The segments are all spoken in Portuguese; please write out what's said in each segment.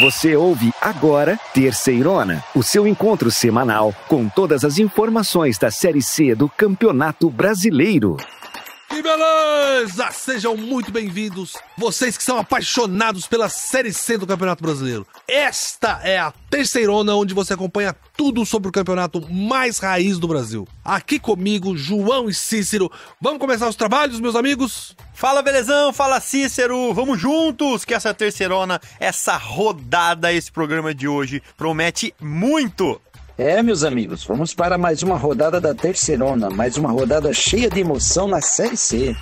Você ouve agora Terceirona, o seu encontro semanal com todas as informações da Série C do Campeonato Brasileiro. Que beleza! Sejam muito bem-vindos, vocês que são apaixonados pela Série C do Campeonato Brasileiro. Esta é a Terceirona, onde você acompanha tudo sobre o campeonato mais raiz do Brasil. Aqui comigo, João e Cícero. Vamos começar os trabalhos, meus amigos? Fala, Belezão! Fala, Cícero! Vamos juntos, que essa Terceirona, essa rodada, esse programa de hoje promete muito! Meus amigos, vamos para mais uma rodada da Terceirona, mais uma rodada cheia de emoção na Série C.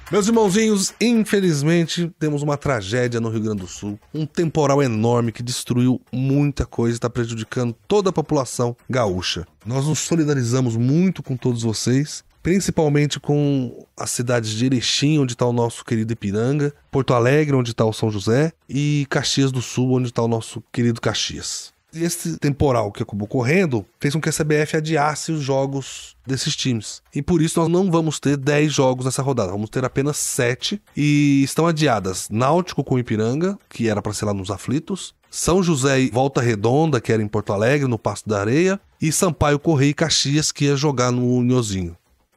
Meus irmãozinhos, infelizmente temos uma tragédia no Rio Grande do Sul. Um temporal enorme que destruiu muita coisa e está prejudicando toda a população gaúcha. Nós nos solidarizamos muito com todos vocês, principalmente com as cidades de Erechim, onde está o nosso querido Ipiranga, Porto Alegre, onde está o São José, e Caxias do Sul, onde está o nosso querido Caxias. E esse temporal que acabou correndo fez com que a CBF adiasse os jogos desses times. E por isso nós não vamos ter 10 jogos nessa rodada, vamos ter apenas 7. E estão adiadas Náutico com Ipiranga, que era para ser lá nos Aflitos, São José e Volta Redonda, que era em Porto Alegre, no Passo da Areia, e Sampaio Corrêa e Caxias, que ia jogar no Uniozinho.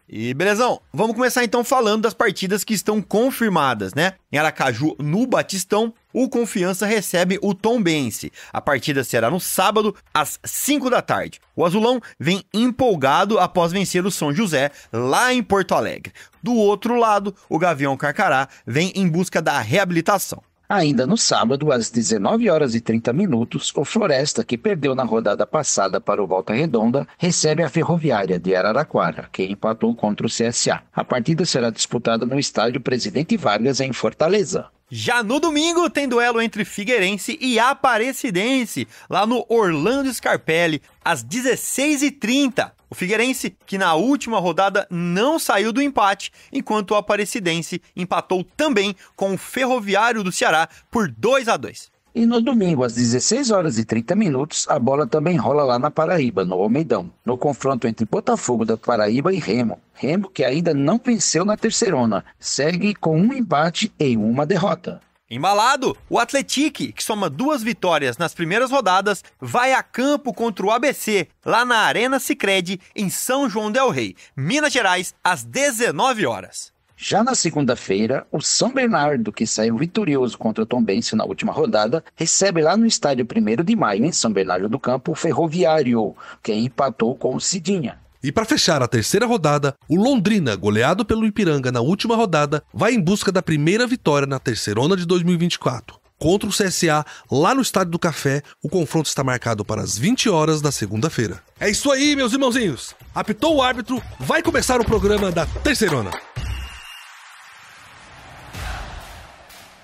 E belezão, vamos começar então falando das partidas que estão confirmadas, né? Em Aracaju, no Batistão, o Confiança recebe o Tombense. A partida será no sábado, às 5 da tarde. O Azulão vem empolgado após vencer o São José, lá em Porto Alegre. Do outro lado, o Gavião Carcará vem em busca da reabilitação. Ainda no sábado, às 19h30, o Floresta, que perdeu na rodada passada para o Volta Redonda, recebe a Ferroviária de Araraquara, que empatou contra o CSA. A partida será disputada no estádio Presidente Vargas, em Fortaleza. Já no domingo tem duelo entre Figueirense e Aparecidense, lá no Orlando Scarpelli, às 16h30. O Figueirense, que na última rodada não saiu do empate, enquanto o Aparecidense empatou também com o Ferroviário do Ceará por 2-2. E no domingo, às 16h30, a bola também rola lá na Paraíba, no Almeidão, no confronto entre Botafogo da Paraíba e Remo. Remo, que ainda não venceu na Terceirona, segue com um empate e uma derrota. Embalado, o Atlético, que soma 2 vitórias nas primeiras rodadas, vai a campo contra o ABC, lá na Arena Sicredi, em São João del Rei, Minas Gerais, às 19h. Já na segunda-feira, o São Bernardo, que saiu vitorioso contra o Tombense na última rodada, recebe lá no estádio 1º de Maio, em São Bernardo do Campo, o Ferroviário, que empatou com o Cidinha. E para fechar a terceira rodada, o Londrina, goleado pelo Ipiranga na última rodada, vai em busca da primeira vitória na Terceirona de 2024. Contra o CSA, lá no Estádio do Café, o confronto está marcado para as 20h da segunda-feira. É isso aí, meus irmãozinhos! Apitou o árbitro, vai começar o programa da Terceirona.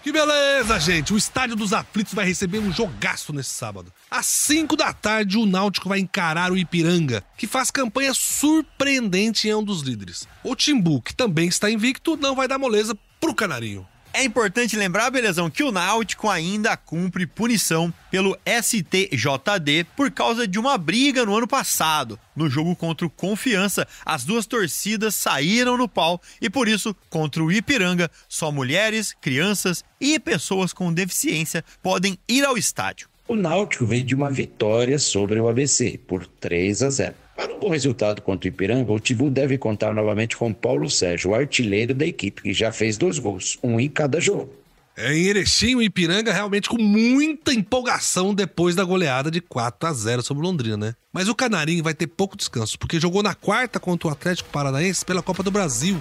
Que beleza, gente! O Estádio dos Aflitos vai receber um jogaço nesse sábado. Às 5 da tarde, o Náutico vai encarar o Ipiranga, que faz campanha surpreendente e é um dos líderes. O Timbu, que também está invicto, não vai dar moleza pro Canarinho. É importante lembrar, Belezão, que o Náutico ainda cumpre punição pelo STJD por causa de uma briga no ano passado. No jogo contra o Confiança, as duas torcidas saíram no pau e por isso, contra o Ipiranga, só mulheres, crianças e pessoas com deficiência podem ir ao estádio. O Náutico veio de uma vitória sobre o ABC por 3-0. Para um bom resultado contra o Ipiranga, o Timbu deve contar novamente com Paulo Sérgio, o artilheiro da equipe, que já fez 2 gols, um em cada jogo. Em Erechim, o Ipiranga realmente com muita empolgação depois da goleada de 4-0 sobre o Londrina, né? Mas o Canarinho vai ter pouco descanso, porque jogou na quarta contra o Atlético Paranaense pela Copa do Brasil.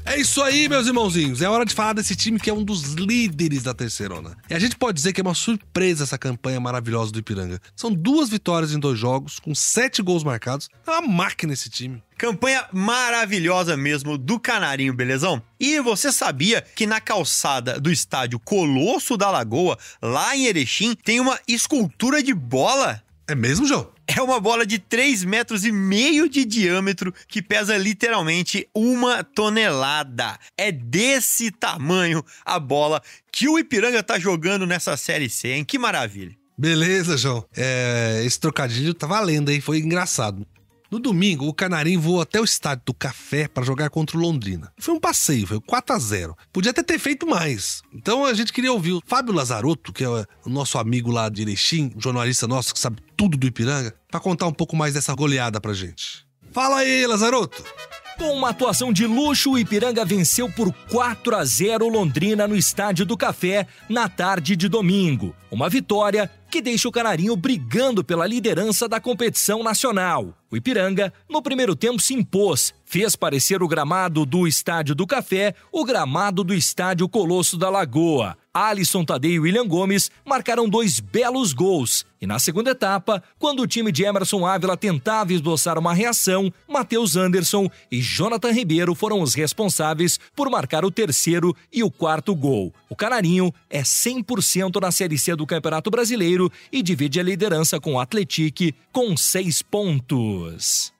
É isso aí, meus irmãozinhos. É hora de falar desse time que é um dos líderes da Terceirona. E a gente pode dizer que é uma surpresa essa campanha maravilhosa do Ipiranga. São 2 vitórias em 2 jogos, com 7 gols marcados. É uma máquina esse time. Campanha maravilhosa mesmo do Canarinho, belezão? E você sabia que na calçada do estádio Colosso da Lagoa, lá em Erechim, tem uma escultura de bola? É mesmo, João? É uma bola de 3,5 metros de diâmetro que pesa literalmente 1 tonelada. É desse tamanho a bola que o Ipiranga tá jogando nessa Série C, hein? Que maravilha. Beleza, João. Esse trocadilho tá valendo, hein? Foi engraçado. No domingo, o Canarinho voou até o estádio do Café para jogar contra o Londrina. Foi um passeio, foi 4-0. Podia até ter feito mais. Então a gente queria ouvir o Fábio Lazarotto, que é o nosso amigo lá de Erechim, um jornalista nosso que sabe tudo do Ipiranga, para contar um pouco mais dessa goleada pra gente. Fala aí, Lazarotto! Com uma atuação de luxo, o Ipiranga venceu por 4-0 Londrina no Estádio do Café na tarde de domingo. Uma vitória que deixa o Canarinho brigando pela liderança da competição nacional. O Ipiranga, no primeiro tempo, se impôs, fez parecer o gramado do Estádio do Café o gramado do Estádio Colosso da Lagoa. Alisson Tadeu e William Gomes marcaram 2 belos gols. E na segunda etapa, quando o time de Emerson Ávila tentava esboçar uma reação, Matheus Anderson e Jonathan Ribeiro foram os responsáveis por marcar o terceiro e o quarto gol. O Canarinho é 100% na Série C do Campeonato Brasileiro e divide a liderança com o Atlético com 6 pontos.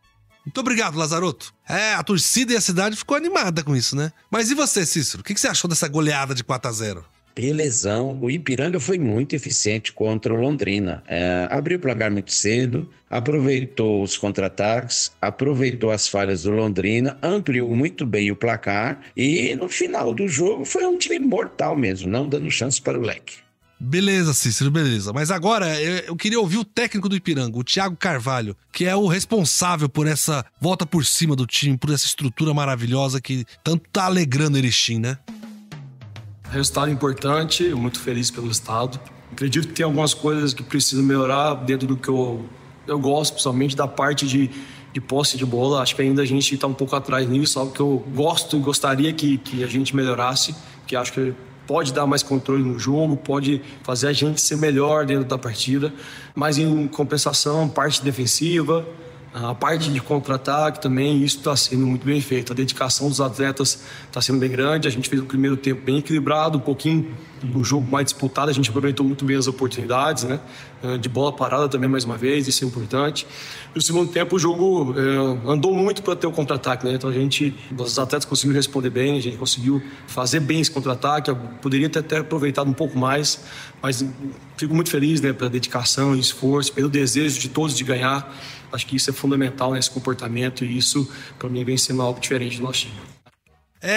Muito obrigado, Lazarotto. A torcida e a cidade ficou animada com isso, né? Mas e você, Cícero? O que você achou dessa goleada de 4-0? Belezão, o Ipiranga foi muito eficiente contra o Londrina. Abriu o placar muito cedo, aproveitou os contra-ataques, aproveitou as falhas do Londrina, ampliou muito bem o placar e no final do jogo foi um time mortal mesmo, não dando chance para o leque. Beleza, Cícero, beleza. Mas agora eu queria ouvir o técnico do Ipiranga, o Thiago Carvalho, que é o responsável por essa volta por cima do time, por essa estrutura maravilhosa que tanto tá alegrando Erechim, né? Resultado importante, eu muito feliz pelo resultado. Acredito que tem algumas coisas que precisam melhorar dentro do que eu gosto, principalmente da parte de posse de bola. Acho que ainda a gente está um pouco atrás nisso, algo que eu gosto e gostaria que a gente melhorasse, que acho que pode dar mais controle no jogo, pode fazer a gente ser melhor dentro da partida. Mas em compensação, parte defensiva, a parte de contra-ataque também, isso está sendo muito bem feito. A dedicação dos atletas está sendo bem grande. A gente fez o primeiro tempo bem equilibrado, um pouquinho do jogo mais disputado. A gente aproveitou muito bem as oportunidades, né? De bola parada também, mais uma vez, isso é importante. No segundo tempo, o jogo andou muito para ter o contra-ataque, né? Então, os atletas conseguiram responder bem, a gente conseguiu fazer bem esse contra-ataque. Eu poderia ter até aproveitado um pouco mais, mas fico muito feliz, né, pela dedicação e esforço, pelo desejo de todos de ganhar. Acho que isso é fundamental nesse comportamento e isso, para mim, vem sendo algo diferente do nosso time.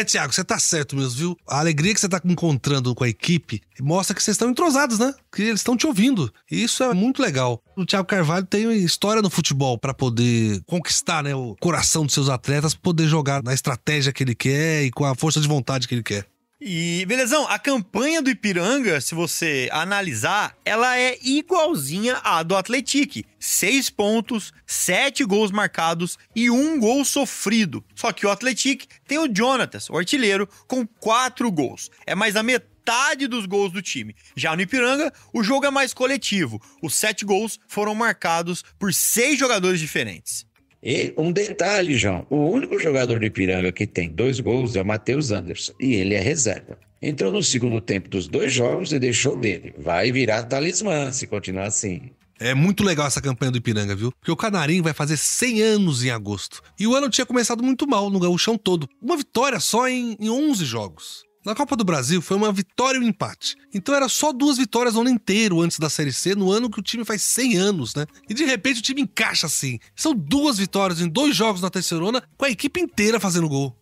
Thiago, você tá certo mesmo, viu? A alegria que você tá encontrando com a equipe mostra que vocês estão entrosados, né? Que eles estão te ouvindo. E isso é muito legal. O Thiago Carvalho tem história no futebol para poder conquistar, né, o coração dos seus atletas, poder jogar na estratégia que ele quer e com a força de vontade que ele quer. E, belezão, a campanha do Ipiranga, se você analisar, ela é igualzinha à do Atlético. 6 pontos, 7 gols marcados e 1 gol sofrido. Só que o Atlético tem o Jonatas, o artilheiro, com 4 gols. É mais da metade dos gols do time. Já no Ipiranga, o jogo é mais coletivo. Os 7 gols foram marcados por 6 jogadores diferentes. E um detalhe, João, o único jogador do Ipiranga que tem 2 gols é o Matheus Anderson, e ele é reserva. Entrou no segundo tempo dos 2 jogos e deixou dele. Vai virar talismã se continuar assim. É muito legal essa campanha do Ipiranga, viu? Porque o Canarinho vai fazer 100 anos em agosto. E o ano tinha começado muito mal no gauchão todo. Uma vitória só em 11 jogos. Na Copa do Brasil foi uma vitória e um empate. Então era só 2 vitórias no ano inteiro antes da Série C, no ano que o time faz 100 anos, né? E de repente o time encaixa assim. São 2 vitórias em 2 jogos na terceirona, com a equipe inteira fazendo gol.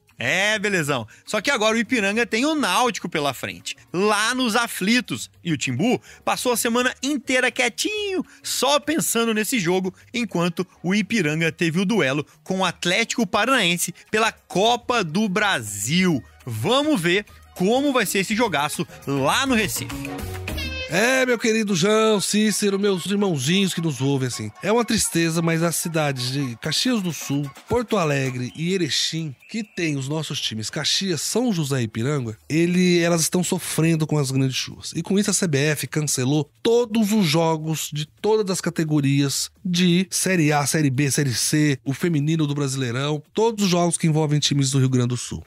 Belezão. Só que agora o Ipiranga tem o Náutico pela frente, lá nos aflitos. E o Timbu passou a semana inteira quietinho, só pensando nesse jogo, enquanto o Ipiranga teve o duelo com o Atlético Paranaense pela Copa do Brasil. Vamos ver como vai ser esse jogaço lá no Recife. Meu querido João, Cícero, meus irmãozinhos que nos ouvem, assim. É uma tristeza, mas as cidades de Caxias do Sul, Porto Alegre e Erechim, que tem os nossos times Caxias, São José e Ipiranga, elas estão sofrendo com as grandes chuvas. E com isso a CBF cancelou todos os jogos de todas as categorias de Série A, Série B, Série C, o feminino do Brasileirão, todos os jogos que envolvem times do Rio Grande do Sul.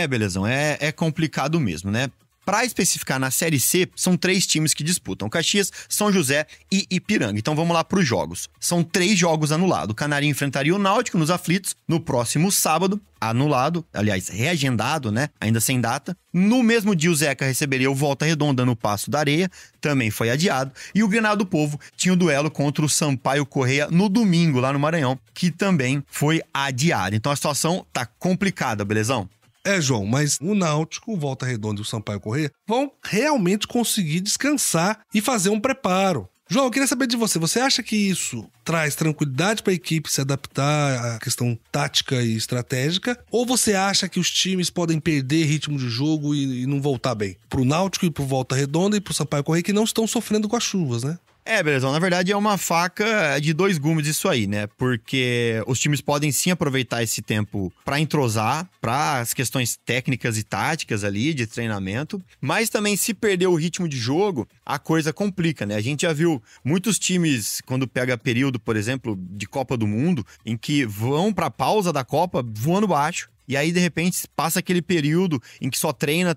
Belezão, é complicado mesmo, né? Para especificar, na Série C, são 3 times que disputam: Caxias, São José e Ipiranga. Então vamos lá para os jogos. São 3 jogos anulados. O Canarinho enfrentaria o Náutico nos aflitos no próximo sábado, anulado, aliás, reagendado, né? Ainda sem data. No mesmo dia, o Zeca receberia o Volta Redonda no Passo da Areia, também foi adiado. E o Grenal do Povo tinha o duelo contra o Sampaio Corrêa no domingo, lá no Maranhão, que também foi adiado. Então a situação tá complicada, belezão? João, mas o Náutico, o Volta Redonda e o Sampaio Corrêa vão realmente conseguir descansar e fazer um preparo. João, eu queria saber de você. Você acha que isso traz tranquilidade para a equipe se adaptar à questão tática e estratégica? Ou você acha que os times podem perder ritmo de jogo e não voltar bem? Pro Náutico e pro Volta Redonda e pro Sampaio Corrêa, que não estão sofrendo com as chuvas, né? Belezão, na verdade é uma faca de 2 gumes isso aí, né? Porque os times podem sim aproveitar esse tempo para entrosar, para as questões técnicas e táticas ali de treinamento, mas também se perder o ritmo de jogo, a coisa complica, né? A gente já viu muitos times, quando pega período, por exemplo, de Copa do Mundo, em que vão para a pausa da Copa voando baixo. E aí, de repente, passa aquele período em que só treina,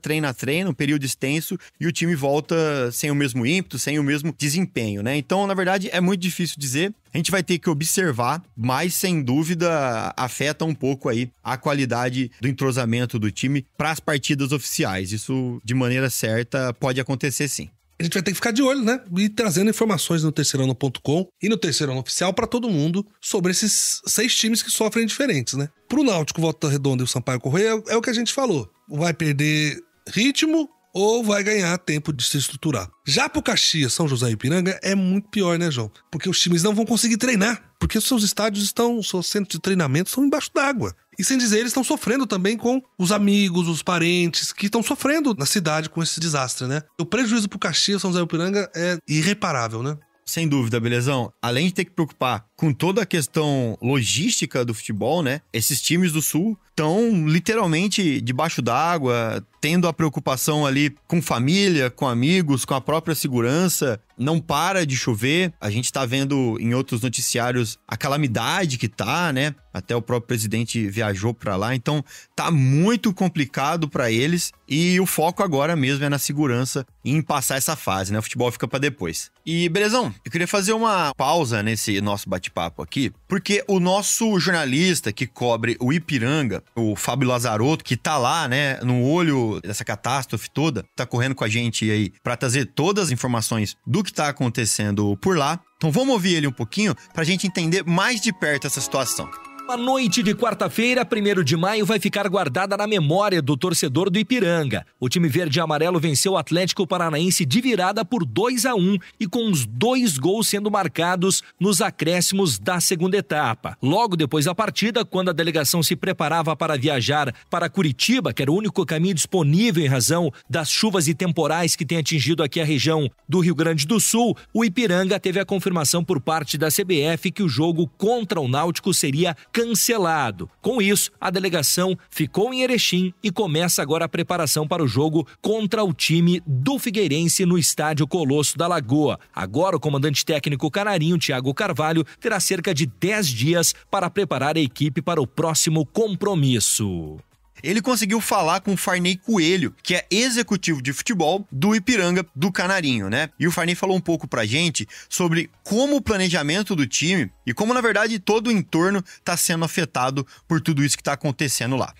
um período extenso, e o time volta sem o mesmo ímpeto, sem o mesmo desempenho, né? Então, na verdade, é muito difícil dizer. A gente vai ter que observar, mas, sem dúvida, afeta um pouco aí a qualidade do entrosamento do time para as partidas oficiais. Isso, de maneira certa, pode acontecer sim. A gente vai ter que ficar de olho, né? E trazendo informações no terceirano.com e no Terceirano Oficial para todo mundo sobre esses 6 times que sofrem diferentes, né? Pro Náutico, Volta Redonda e o Sampaio Corrêa é o que a gente falou. Vai perder ritmo ou vai ganhar tempo de se estruturar. Já pro Caxias, São José e Ipiranga é muito pior, né, João? Porque os times não vão conseguir treinar. Porque os seus estádios seus centros de treinamento estão embaixo d'água. E sem dizer, eles estão sofrendo também com os amigos, os parentes, que estão sofrendo na cidade com esse desastre, né? O prejuízo pro Caxias, São José e Ipiranga é irreparável, né? Sem dúvida, belezão. Além de ter que preocupar com toda a questão logística do futebol, né? Esses times do Sul estão literalmente debaixo d'água, tendo a preocupação ali com família, com amigos, com a própria segurança. Não para de chover. A gente tá vendo em outros noticiários a calamidade que tá, né? Até o próprio presidente viajou para lá. Então, tá muito complicado para eles. E o foco agora mesmo é na segurança e em passar essa fase, né? O futebol fica para depois. E, belezão, eu queria fazer uma pausa nesse nosso bate-papo aqui, porque o nosso jornalista que cobre o Ipiranga, o Fábio Lazarotto, que tá lá, né, no olho dessa catástrofe toda, tá correndo com a gente aí para trazer todas as informações do que tá acontecendo por lá. Então vamos ouvir ele um pouquinho pra gente entender mais de perto essa situação. A noite de quarta-feira, 1º de maio, vai ficar guardada na memória do torcedor do Ipiranga. O time verde e amarelo venceu o Atlético Paranaense de virada por 2-1 e com os 2 gols sendo marcados nos acréscimos da segunda etapa. Logo depois da partida, quando a delegação se preparava para viajar para Curitiba, que era o único caminho disponível em razão das chuvas e temporais que tem atingido aqui a região do Rio Grande do Sul, o Ipiranga teve a confirmação por parte da CBF que o jogo contra o Náutico seria cancelado. Com isso, a delegação ficou em Erechim e começa agora a preparação para o jogo contra o time do Figueirense no estádio Colosso da Lagoa. Agora, o comandante técnico canarinho, Thiago Carvalho, terá cerca de 10 dias para preparar a equipe para o próximo compromisso. Ele conseguiu falar com o Farney Coelho, que é executivo de futebol do Ipiranga do Canarinho, né? E o Farney falou um pouco pra gente sobre como o planejamento do time e como, na verdade, todo o entorno tá sendo afetado por tudo isso que tá acontecendo lá.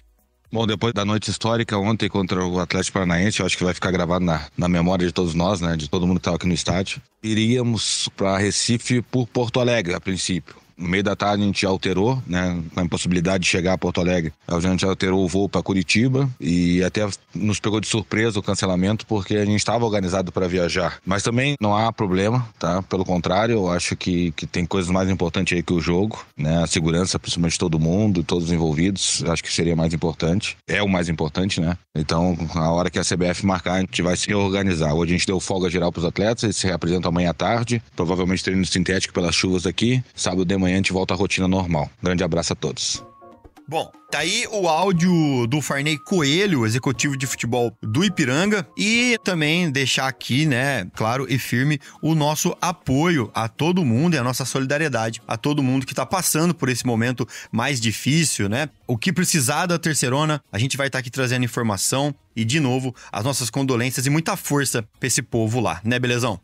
Bom, depois da noite histórica ontem contra o Atlético Paranaense, eu acho que vai ficar gravado na memória de todos nós, né? De todo mundo que estava aqui no estádio. Iríamos para Recife por Porto Alegre, a princípio. No meio da tarde a gente alterou, né, com a impossibilidade de chegar a Porto Alegre. A gente alterou o voo para Curitiba e até nos pegou de surpresa o cancelamento porque a gente estava organizado para viajar. Mas também não há problema, tá? Pelo contrário, eu acho que tem coisas mais importantes aí que o jogo, né? A segurança, principalmente de todo mundo, todos os envolvidos, acho que seria mais importante. É o mais importante, né? Então, a hora que a CBF marcar, a gente vai se reorganizar. Hoje a gente deu folga geral para os atletas, eles se reapresentam amanhã à tarde, provavelmente treino sintético pelas chuvas aqui. Sábado de manhã a gente volta à rotina normal. Grande abraço a todos. Bom, tá aí o áudio do Farney Coelho, executivo de futebol do Ipiranga, e também deixar aqui, né, claro e firme, o nosso apoio a todo mundo e a nossa solidariedade a todo mundo que tá passando por esse momento mais difícil, né? O que precisar da Terceirona, a gente vai estar aqui trazendo informação e, de novo, as nossas condolências e muita força pra esse povo lá, né, belezão?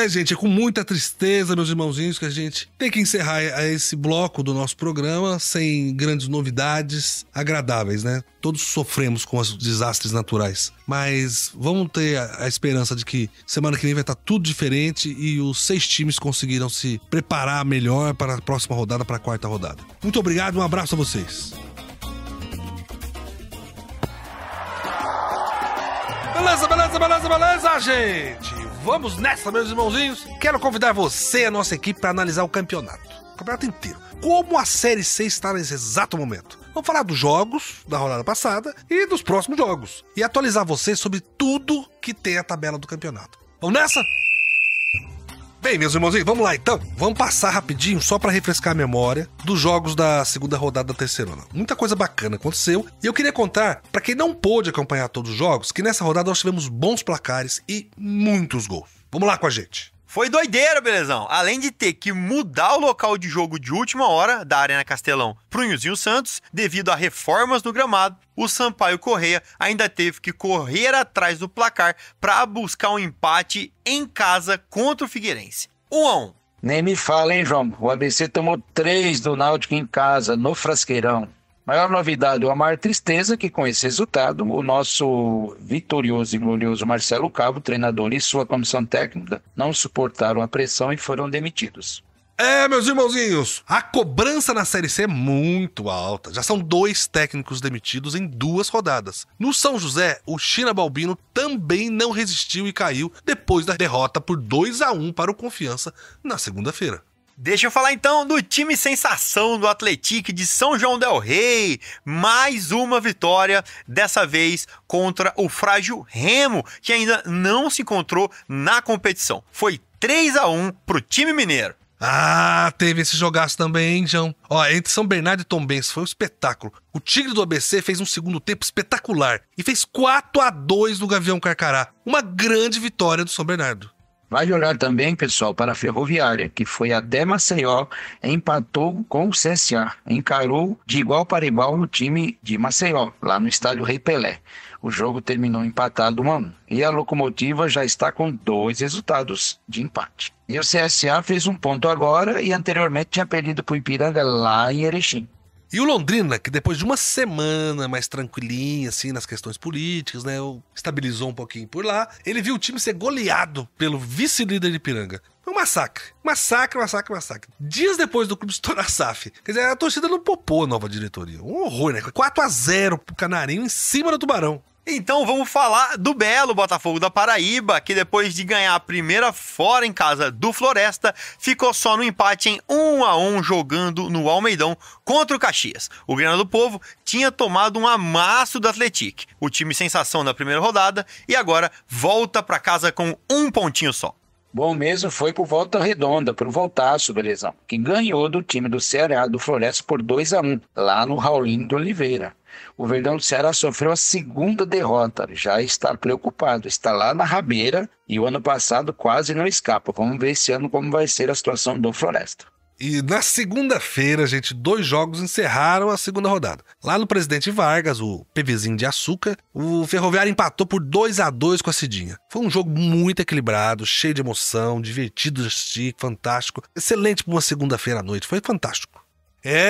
Gente, é com muita tristeza, meus irmãozinhos, que a gente tem que encerrar esse bloco do nosso programa sem grandes novidades agradáveis, né? Todos sofremos com os desastres naturais, mas vamos ter a esperança de que semana que vem vai estar tudo diferente e os 6 times conseguiram se preparar melhor para a próxima rodada, para a 4ª rodada. Muito obrigado, um abraço a vocês. Beleza, gente? Vamos nessa, meus irmãozinhos. Quero convidar você e a nossa equipe para analisar o campeonato inteiro. Como a Série C está nesse exato momento. Vamos falar dos jogos da rodada passada e dos próximos jogos. E atualizar você sobre tudo que tem a tabela do campeonato. Vamos nessa? Bem, meus irmãozinhos, vamos lá então. Vamos passar rapidinho, só para refrescar a memória, dos jogos da segunda rodada da Terceirona. Muita coisa bacana aconteceu. E eu queria contar, para quem não pôde acompanhar todos os jogos, que nessa rodada nós tivemos bons placares e muitos gols. Vamos lá com a gente. Foi doideira, belezão. Além de ter que mudar o local de jogo de última hora da Arena Castelão pro Nilzinho Santos, devido a reformas no gramado, o Sampaio Corrêa ainda teve que correr atrás do placar para buscar um empate em casa contra o Figueirense. 1-1. Nem me fala, hein, João? O ABC tomou 3 do Náutico em casa, no Frasqueirão. Maior novidade, ou a maior tristeza, que com esse resultado, o nosso vitorioso e glorioso Marcelo Cabo, treinador e sua comissão técnica, não suportaram a pressão e foram demitidos. Meus irmãozinhos, a cobrança na Série C é muito alta. Já são 2 técnicos demitidos em 2 rodadas. No São José, o China Balbino também não resistiu e caiu depois da derrota por 2-1 para o Confiança na segunda-feira. Deixa eu falar então do time sensação do Atlético de São João del Rei. Mais uma vitória, dessa vez contra o frágil Remo, que ainda não se encontrou na competição. Foi 3-1 pro time mineiro. Teve esse jogaço também, hein, João? Entre São Bernardo e Tombense foi um espetáculo. O Tigre do ABC fez um segundo tempo espetacular e fez 4-2 no Gavião Carcará. Uma grande vitória do São Bernardo. Vai jogar também, pessoal, para a Ferroviária, que foi até Maceió, empatou com o CSA, encarou de igual para igual o time de Maceió, lá no estádio Rei Pelé. O jogo terminou empatado 1-1. E a Locomotiva já está com 2 resultados de empate. E o CSA fez 1 ponto agora e anteriormente tinha perdido para o Ipiranga lá em Erechim. E o Londrina, que depois de uma semana mais tranquilinha, assim, nas questões políticas, né, estabilizou um pouquinho por lá, ele viu o time ser goleado pelo vice-líder de Ipiranga. Foi um massacre. Massacre. Dias depois do clube estourar a SAF. Quer dizer, a torcida não popou a nova diretoria. Um horror, né? 4-0 pro Canarinho em cima do Tubarão. Então vamos falar do belo Botafogo da Paraíba, que depois de ganhar a primeira fora em casa do Floresta, ficou só no empate em 1-1 jogando no Almeidão contra o Caxias. O Grana do Povo tinha tomado um amasso do Atlético, o time sensação da primeira rodada, e agora volta para casa com 1 pontinho só. Bom mesmo foi pro Volta Redonda, pro Voltaço, belezão, que ganhou do time do Ceará, do Floresta, por 2-1, lá no Raulino de Oliveira. O Verdão do Ceará sofreu a segunda derrota, já está preocupado, está lá na rabeira e o ano passado quase não escapa. Vamos ver esse ano como vai ser a situação do Floresta. E na segunda-feira, gente, 2 jogos encerraram a segunda rodada. Lá no Presidente Vargas, o PVzinho de açúcar, o Ferroviário empatou por 2-2 com a Cidinha. Foi um jogo muito equilibrado, cheio de emoção, divertido de assistir, fantástico. Excelente para uma segunda-feira à noite, foi fantástico.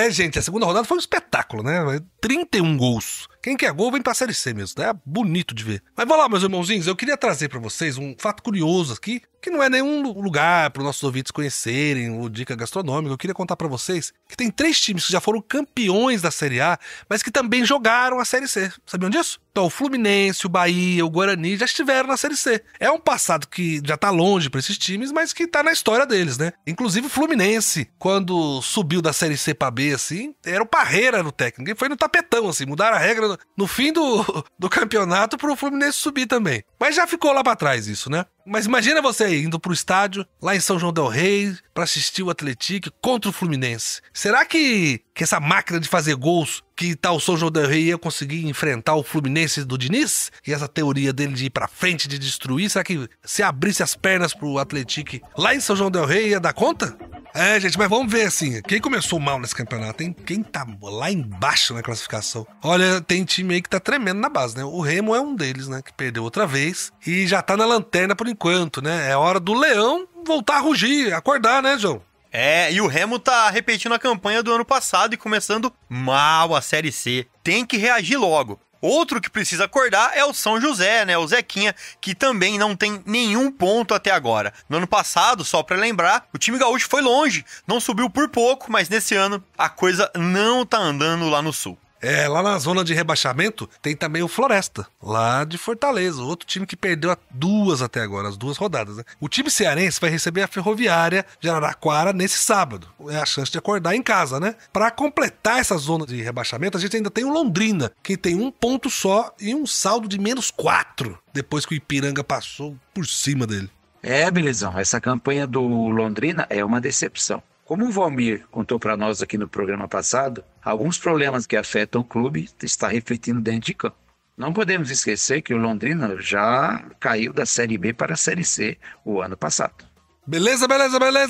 Gente, a segunda rodada foi um espetáculo, né? 31 gols. Quem quer gol vem pra Série C mesmo, né? Bonito de ver. Mas vamos lá, meus irmãozinhos, eu queria trazer pra vocês um fato curioso aqui, que não é nenhum lugar para os nossos ouvintes conhecerem, ou dica gastronômica. Eu queria contar pra vocês que tem 3 times que já foram campeões da Série A, mas que também jogaram a Série C. Sabiam disso? Então, o Fluminense, o Bahia, o Guarani já estiveram na Série C. É um passado que já tá longe pra esses times, mas que tá na história deles, né? Inclusive o Fluminense, quando subiu da Série C pra B, assim, era o Parreira no técnico. E foi no tapetão, assim, mudaram a regra no fim do campeonato pro Fluminense subir também. Mas já ficou lá pra trás isso, né? Mas imagina você indo pro estádio, lá em São João del Rei, pra assistir o Atlético contra o Fluminense. Será que essa máquina de fazer gols que tá o São João del Rei ia conseguir enfrentar o Fluminense do Diniz? E essa teoria dele de ir pra frente, de destruir, será que se abrisse as pernas pro Atlético lá em São João del Rei ia dar conta? É, gente, mas vamos ver assim, quem começou mal nesse campeonato, hein? Quem tá lá embaixo na classificação? Olha, tem time aí que tá tremendo na base, né? O Remo é um deles, né? Que perdeu outra vez e já tá na lanterna por enquanto, né? É hora do Leão voltar a rugir, acordar, né, João? É, e o Remo tá repetindo a campanha do ano passado e começando mal a Série C. Tem que reagir logo. Outro que precisa acordar é o São José, né? O Zequinha, que também não tem nenhum ponto até agora. No ano passado, só pra lembrar, o time gaúcho foi longe, não subiu por pouco, mas nesse ano a coisa não tá andando lá no sul. É, lá na zona de rebaixamento tem também o Floresta, lá de Fortaleza, outro time que perdeu duas até agora, as 2 rodadas, né? O time cearense vai receber a Ferroviária de Araraquara nesse sábado. É a chance de acordar em casa, né? Pra completar essa zona de rebaixamento, a gente ainda tem o Londrina, que tem 1 ponto só e um saldo de -4, depois que o Ipiranga passou por cima dele. É, Belezão, essa campanha do Londrina é uma decepção. Como o Valmir contou para nós aqui no programa passado, alguns problemas que afetam o clube está refletindo dentro de campo. Não podemos esquecer que o Londrina já caiu da Série B para a Série C o ano passado. Beleza,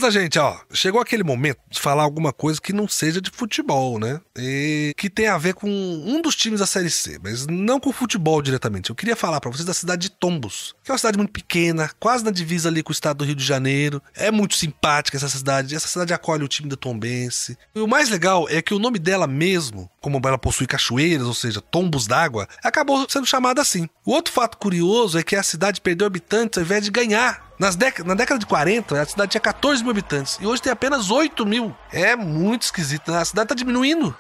gente, ó. Chegou aquele momento de falar alguma coisa que não seja de futebol, né? E que tem a ver com um dos times da Série C, mas não com futebol diretamente. Eu queria falar pra vocês da cidade de Tombos, que é uma cidade muito pequena, quase na divisa ali com o estado do Rio de Janeiro. É muito simpática essa cidade acolhe o time da Tombense. E o mais legal é que o nome dela mesmo, como ela possui cachoeiras, ou seja, tombos d'água, acabou sendo chamada assim. O outro fato curioso é que a cidade perdeu habitantes ao invés de ganhar. Na década de 40, a cidade tinha 14 mil habitantes e hoje tem apenas 8 mil. É muito esquisito, né? A cidade tá diminuindo.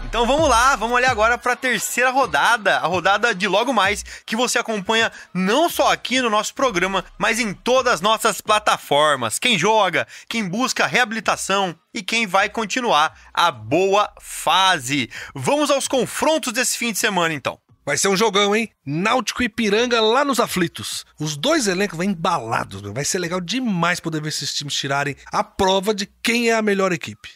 Então vamos lá, vamos olhar agora para a terceira rodada, a rodada de logo mais, que você acompanha não só aqui no nosso programa, mas em todas as nossas plataformas. Quem joga, quem busca reabilitação e quem vai continuar a boa fase. Vamos aos confrontos desse fim de semana, então. Vai ser um jogão, hein? Náutico e Ipiranga lá nos aflitos. Os 2 elencos vão embalados, meu. Vai ser legal demais poder ver esses times tirarem a prova de quem é a melhor equipe.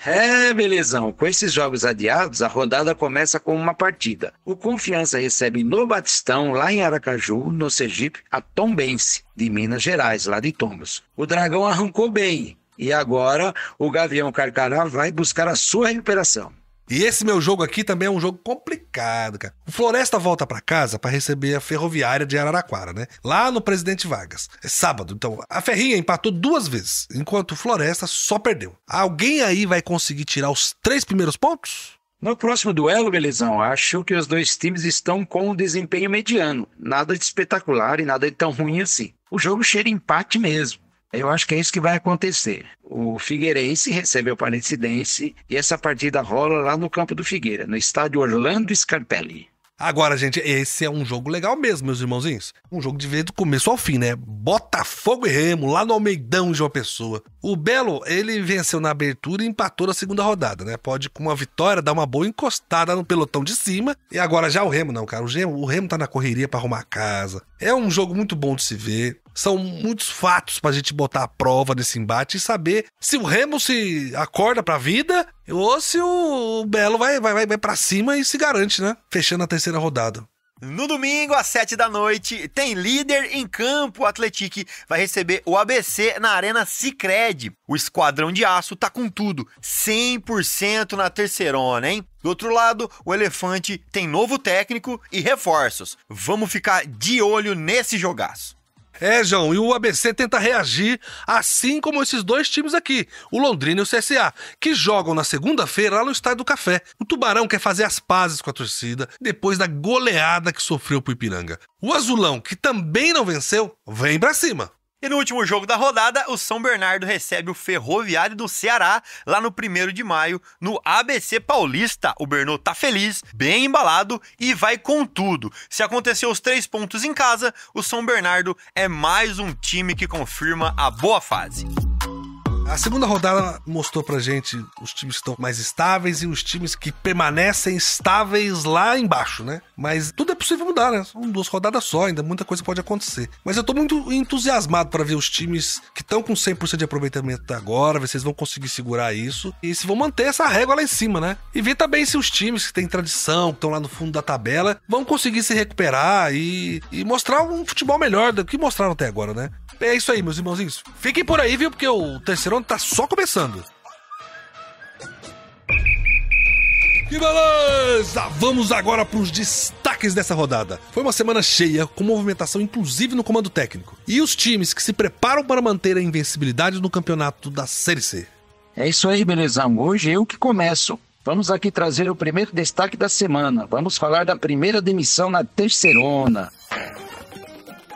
É, Belezão. Com esses jogos adiados, a rodada começa com uma partida. O Confiança recebe no Batistão, lá em Aracaju, no Sergipe, a Tombense, de Minas Gerais, lá de Tombos. O Dragão arrancou bem e agora o Gavião Carcará vai buscar a sua recuperação. E esse meu jogo aqui também é um jogo complicado, cara. O Floresta volta pra casa pra receber a Ferroviária de Araraquara, né? Lá no Presidente Vargas. É sábado, então a Ferrinha empatou 2 vezes, enquanto o Floresta só perdeu. Alguém aí vai conseguir tirar os 3 primeiros pontos? No próximo duelo, Belezão, acho que os 2 times estão com um desempenho mediano. Nada de espetacular e nada de tão ruim assim. O jogo cheira empate mesmo. Eu acho que é isso que vai acontecer. O Figueirense recebe o Aparecidense e essa partida rola lá no campo do Figueira, no estádio Orlando Scarpelli. Agora, gente, esse é um jogo legal mesmo, meus irmãozinhos. Um jogo de ver do começo ao fim, né? Botafogo e Remo, lá no Almeidão de João Pessoa. O Belo, ele venceu na abertura e empatou na segunda rodada, né? Pode, com uma vitória, dar uma boa encostada no pelotão de cima. E agora já o Remo não, cara. O Remo tá na correria pra arrumar a casa. É um jogo muito bom de se ver. São muitos fatos pra gente botar à prova nesse embate e saber se o Remo se acorda pra vida ou se o Belo vai pra cima e se garante, né? Fechando a terceira rodada. No domingo, às 7 da noite, tem líder em campo. O Atlético vai receber o ABC na Arena Sicredi. O Esquadrão de Aço tá com tudo, 100% na terceirona, hein? Do outro lado, o Elefante tem novo técnico e reforços. Vamos ficar de olho nesse jogaço. É, João, e o ABC tenta reagir, assim como esses 2 times aqui, o Londrina e o CSA, que jogam na segunda-feira lá no Estádio do Café. O Tubarão quer fazer as pazes com a torcida, depois da goleada que sofreu pro Ipiranga. O Azulão, que também não venceu, vem pra cima. E no último jogo da rodada, o São Bernardo recebe o Ferroviário do Ceará, lá no 1º de maio, no ABC Paulista. O Bernô tá feliz, bem embalado e vai com tudo. Se acontecer os 3 pontos em casa, o São Bernardo é mais um time que confirma a boa fase. A segunda rodada mostrou pra gente os times que estão mais estáveis e os times que permanecem estáveis lá embaixo, né? Mas tudo é possível mudar, né? São 2 rodadas só, ainda muita coisa pode acontecer. Mas eu tô muito entusiasmado para ver os times que estão com 100% de aproveitamento até agora, ver se eles vão conseguir segurar isso e se vão manter essa régua lá em cima, né? E ver também se os times que têm tradição, que estão lá no fundo da tabela, vão conseguir se recuperar e mostrar um futebol melhor do que mostraram até agora, né? É isso aí, meus irmãozinhos. Fiquem por aí, viu? Porque o Terceirona tá só começando. Que beleza! Vamos agora para os destaques dessa rodada. Foi uma semana cheia, com movimentação inclusive no comando técnico. E os times que se preparam para manter a invencibilidade no campeonato da Série C. É isso aí, belezão. Hoje eu que começo. Vamos aqui trazer o primeiro destaque da semana. Vamos falar da primeira demissão na Terceirona.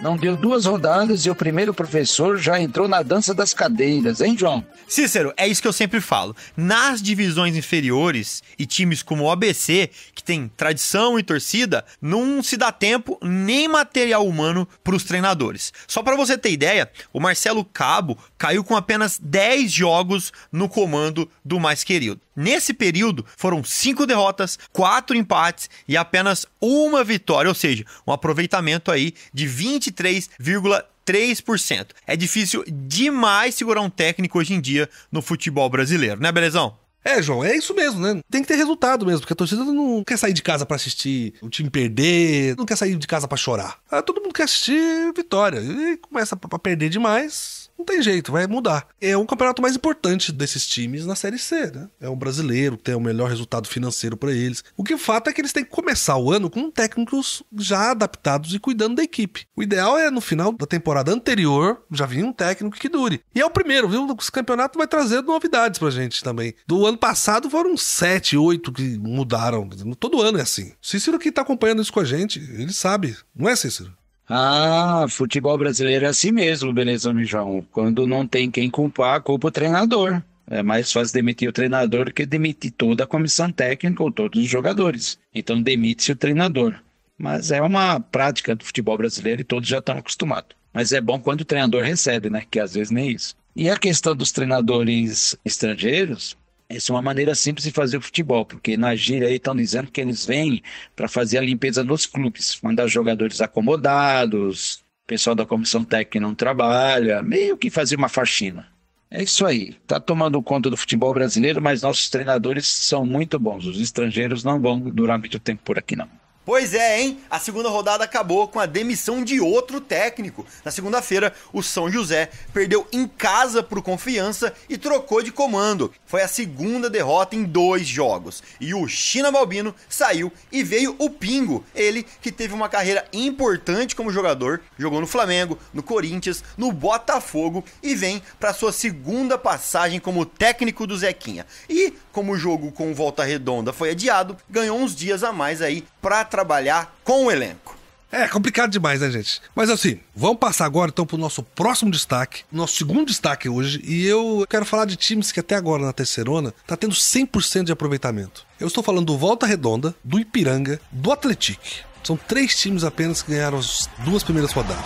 Não deu 2 rodadas e o primeiro professor já entrou na dança das cadeiras, hein, João? Cícero, é isso que eu sempre falo. Nas divisões inferiores e times como o ABC, que tem tradição e torcida, não se dá tempo nem material humano para os treinadores. Só para você ter ideia, o Marcelo Cabo caiu com apenas 10 jogos no comando do mais querido. Nesse período, foram 5 derrotas, 4 empates e apenas 1 vitória, ou seja, um aproveitamento aí de 23,3%. É difícil demais segurar um técnico hoje em dia no futebol brasileiro, né, belezão? É, João, é isso mesmo, né? Tem que ter resultado mesmo, porque a torcida não quer sair de casa pra assistir o time perder, não quer sair de casa pra chorar. Todo mundo quer assistir vitória e começa a perder demais. Não tem jeito, vai mudar. É o campeonato mais importante desses times na Série C, né? É o brasileiro, tem o melhor resultado financeiro pra eles. O que o fato é que eles têm que começar o ano com técnicos já adaptados e cuidando da equipe. O ideal é, no final da temporada anterior, já vir um técnico que dure. E é o primeiro, viu? O campeonato vai trazer novidades pra gente também. Do ano passado foram 7, 8 que mudaram. Todo ano é assim. Cícero que tá acompanhando isso com a gente, ele sabe. Não é, Cícero? Ah, futebol brasileiro é assim mesmo, beleza, João? Quando não tem quem culpar, culpa o treinador. É mais fácil demitir o treinador que demitir toda a comissão técnica ou todos os jogadores. Então demite-se o treinador. Mas é uma prática do futebol brasileiro e todos já estão acostumados. Mas é bom quando o treinador recebe, né? Que às vezes nem isso. E a questão dos treinadores estrangeiros, essa é uma maneira simples de fazer o futebol, porque na gíria aí estão dizendo que eles vêm para fazer a limpeza nos clubes, mandar jogadores acomodados, o pessoal da comissão técnica não trabalha, meio que fazer uma faxina. É isso aí, tá tomando conta do futebol brasileiro, mas nossos treinadores são muito bons, os estrangeiros não vão durar muito tempo por aqui não. Pois é, hein? A segunda rodada acabou com a demissão de outro técnico. Na segunda-feira, o São José perdeu em casa pro Confiança e trocou de comando. Foi a segunda derrota em 2 jogos. E o China Balbino saiu e veio o Pingo. Ele que teve uma carreira importante como jogador, jogou no Flamengo, no Corinthians, no Botafogo e vem para sua segunda passagem como técnico do Zequinha. E como o jogo com Volta Redonda foi adiado, ganhou uns dias a mais aí para trabalhar com o elenco. É complicado demais, né, gente? Mas assim, vamos passar agora então pro nosso próximo destaque, nosso segundo destaque hoje, e eu quero falar de times que até agora na Terceirona tá tendo 100% de aproveitamento. Eu estou falando do Volta Redonda, do Ipiranga, do Atlético. São 3 times apenas que ganharam as 2 primeiras rodadas.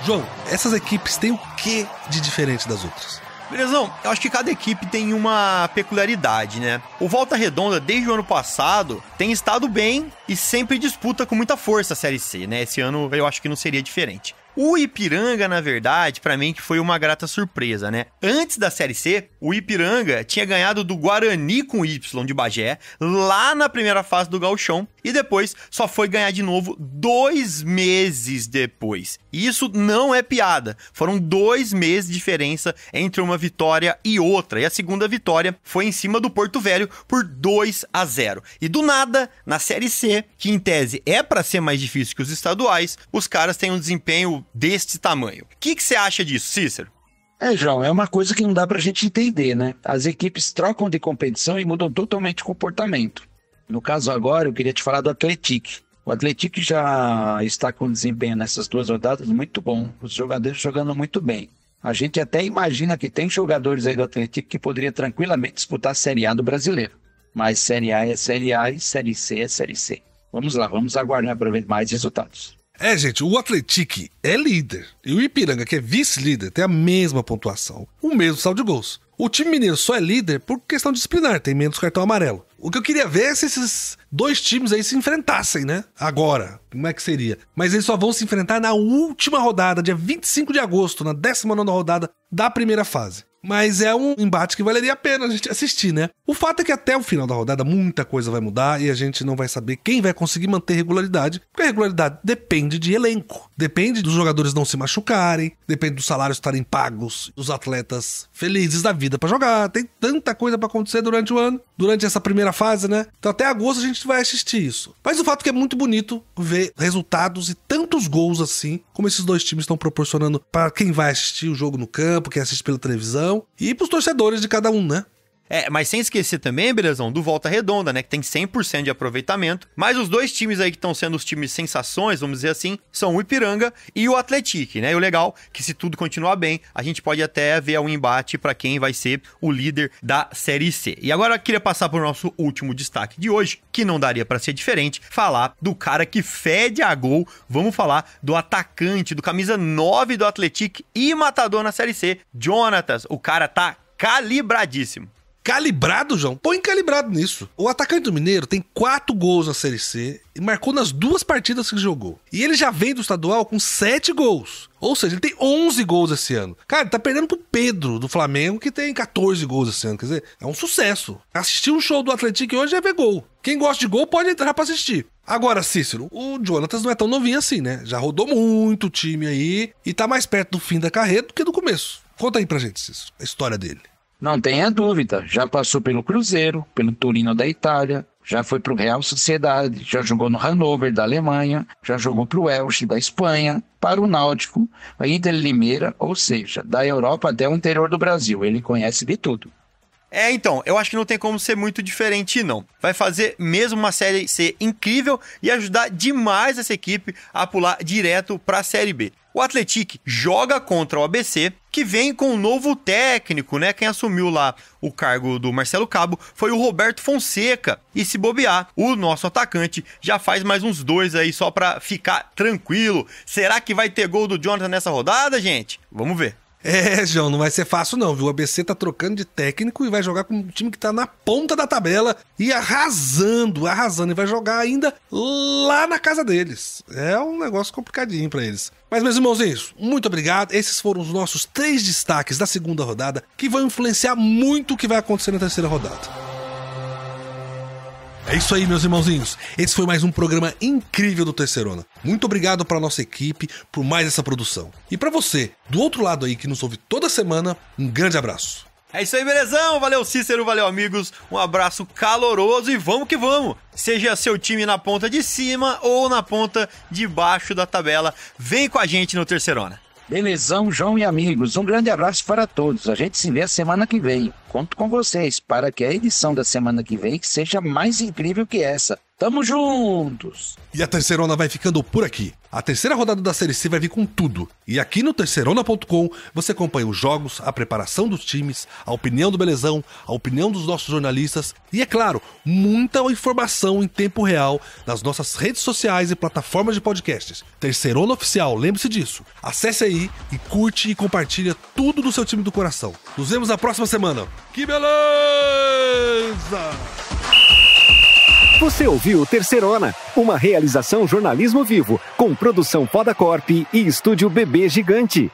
João, essas equipes têm o que de diferente das outras? Belezão, eu acho que cada equipe tem uma peculiaridade, né? O Volta Redonda, desde o ano passado, tem estado bem e sempre disputa com muita força a Série C, né? Esse ano eu acho que não seria diferente. O Ipiranga, na verdade, pra mim que foi uma grata surpresa, né? Antes da Série C, o Ipiranga tinha ganhado do Guarani com Y de Bagé, lá na primeira fase do Gauchão, e depois só foi ganhar de novo 2 meses depois. E isso não é piada. Foram 2 meses de diferença entre uma vitória e outra. E a segunda vitória foi em cima do Porto Velho por 2-0. E do nada, na Série C, que em tese é pra ser mais difícil que os estaduais, os caras têm um desempenho deste tamanho. O que você acha disso, Cícero? João, é uma coisa que não dá pra gente entender, né? As equipes trocam de competição e mudam totalmente o comportamento. No caso agora, eu queria te falar do Atlético. O Atlético já está com desempenho nessas 2 rodadas muito bom. Os jogadores jogando muito bem. A gente até imagina que tem jogadores aí do Atlético que poderia tranquilamente disputar a Série A do brasileiro. Mas Série A é Série A e Série C é Série C. Vamos lá, vamos aguardar para ver mais resultados. Gente, o Atlético é líder. E o Ipiranga, que é vice-líder, tem a mesma pontuação. O mesmo saldo de gols. O time mineiro só é líder por questão disciplinar, tem menos cartão amarelo. O que eu queria ver é se esses dois times aí se enfrentassem, né? Agora, como é que seria? Mas eles só vão se enfrentar na última rodada, dia 25 de agosto, na 19ª rodada da primeira fase. Mas é um embate que valeria a pena a gente assistir, né? O fato é que até o final da rodada muita coisa vai mudar e a gente não vai saber quem vai conseguir manter regularidade, porque a regularidade depende de elenco, depende dos jogadores não se machucarem, depende dos salários estarem pagos, dos atletas felizes da vida pra jogar. Tem tanta coisa pra acontecer durante o ano, durante essa primeira fase, né? Então até agosto a gente vai assistir isso. Mas o fato é que é muito bonito ver resultados e tantos gols assim, como esses dois times estão proporcionando para quem vai assistir o jogo no campo, quem assiste pela televisão, e pros torcedores de cada um, né? Mas sem esquecer também, Belezão, do Volta Redonda, né? Que tem 100% de aproveitamento. Mas os dois times aí que estão sendo os times sensações, vamos dizer assim, são o Ipiranga e o Atlético, né? E o legal é que se tudo continuar bem, a gente pode até ver um embate para quem vai ser o líder da Série C. E agora eu queria passar para o nosso último destaque de hoje, que não daria para ser diferente, falar do cara que fede a gol. Vamos falar do atacante, do camisa 9 do Atlético e matador na Série C, Jonatas. O cara tá calibradíssimo. Calibrado, João? Põe calibrado nisso. O atacante do Mineiro tem 4 gols na Série C e marcou nas 2 partidas que jogou. E ele já vem do estadual com 7 gols. Ou seja, ele tem 11 gols esse ano. Cara, ele tá perdendo pro Pedro, do Flamengo, que tem 14 gols esse ano. Quer dizer, é um sucesso. Assistir um show do Atlético hoje é ver gol. Quem gosta de gol pode entrar pra assistir. Agora, Cícero, o Jonatas não é tão novinho assim, né? Já rodou muito o time aí e tá mais perto do fim da carreira do que do começo. Conta aí pra gente, Cícero, a história dele. Não tenha dúvida, já passou pelo Cruzeiro, pelo Torino da Itália, já foi para o Real Sociedade, já jogou no Hannover da Alemanha, já jogou para o Elche da Espanha, para o Náutico, a Inter Limeira, ou seja, da Europa até o interior do Brasil, ele conhece de tudo. Então, eu acho que não tem como ser muito diferente, não. Vai fazer mesmo uma Série C incrível e ajudar demais essa equipe a pular direto para a Série B. O Atlético joga contra o ABC, que vem com um novo técnico, né? Quem assumiu lá o cargo do Marcelo Cabo foi o Roberto Fonseca. E se bobear, o nosso atacante já faz mais uns 2 aí só para ficar tranquilo. Será que vai ter gol do Jonathan nessa rodada, gente? Vamos ver. João, não vai ser fácil não, viu? O ABC tá trocando de técnico e vai jogar com um time que tá na ponta da tabela e arrasando, e vai jogar ainda lá na casa deles. É um negócio complicadinho pra eles. Mas, meus irmãozinhos, muito obrigado. Esses foram os nossos 3 destaques da segunda rodada que vão influenciar muito o que vai acontecer na terceira rodada. É isso aí, meus irmãozinhos. Esse foi mais um programa incrível do Terceirona. Muito obrigado para nossa equipe por mais essa produção. E para você, do outro lado aí que nos ouve toda semana, um grande abraço. É isso aí, belezão? Valeu, Cícero, valeu, amigos. Um abraço caloroso e vamos que vamos. Seja seu time na ponta de cima ou na ponta de baixo da tabela, vem com a gente no Terceirona. Belezão, João e amigos, um grande abraço para todos. A gente se vê a semana que vem. Conto com vocês para que a edição da semana que vem seja mais incrível que essa. Tamo juntos! E a Terceirona vai ficando por aqui. A terceira rodada da Série C vai vir com tudo. E aqui no terceirona.com você acompanha os jogos, a preparação dos times, a opinião do Belezão, a opinião dos nossos jornalistas e, é claro, muita informação em tempo real nas nossas redes sociais e plataformas de podcasts. Terceirona Oficial, lembre-se disso. Acesse aí e curte e compartilha tudo do seu time do coração. Nos vemos na próxima semana. Que beleza! Você ouviu Terceirona, uma realização jornalismo vivo, com produção Podacorp e estúdio Bebê Gigante.